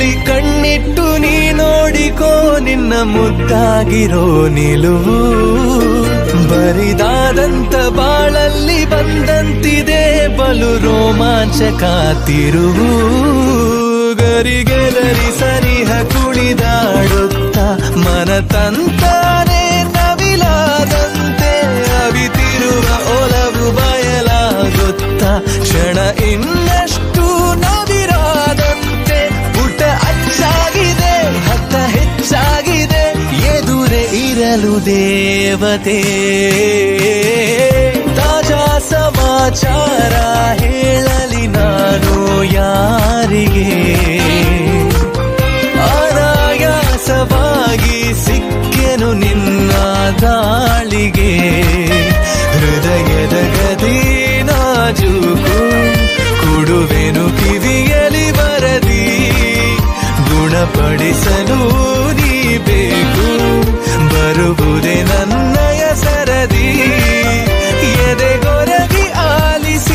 ಕಣ್ಣಲ್ಲಿ ಕಣ್ಣಿಟ್ಟು ನೀ ನೋಡಿಕೋ ನಿನ್ನ ಮುದ್ದಾಗಿರೋ ನಿಲುವು. ಬರಿದಾದಂತ ಬಾಳಲ್ಲಿ ಬಂದಂತಿದೆ ಬಲು ರೋಮಾಂಚಕ ತಿರುವು. ಗರಿಗೆದರಿ ಸನಿಹ ಕುಣಿದಾಡುತ್ತ ಮನ ತಂತಾನೆ ನವಿಲಾದಂತೆ ಅವಿತಿರುವ ಒಲವು ಬಯಲಾಗುತ್ತ ಕ್ಷಣ ಇನ್ನಷ್ಟು ನವಿರಾದಂತೆ. ಪುಟ ಅಚ್ಚಾಗಿದೆ ಹತ್ತ ಹೆಚ್ಚಾಗಿದೆ ಎದುರೇ ಇರಲು ದೇವತೆ. ತಾಜಾ ಸಮಾಚಾರ ಹೇಳಲಿ ನಾನು ಯಾರಿಗೆ, ಅನಾಯಾಸವಾಗಿ ಸಿಕ್ಕೆನು ನಿನ್ನ ದಾಳಿಗೆ. ಹೃದಯದ ಗದಿ ನಾಜೂಕು ಕೊಡುವೆನು ಕಿವಿಯಲಿ ಬರದಿ ಗುಣಪಡಿಸಲು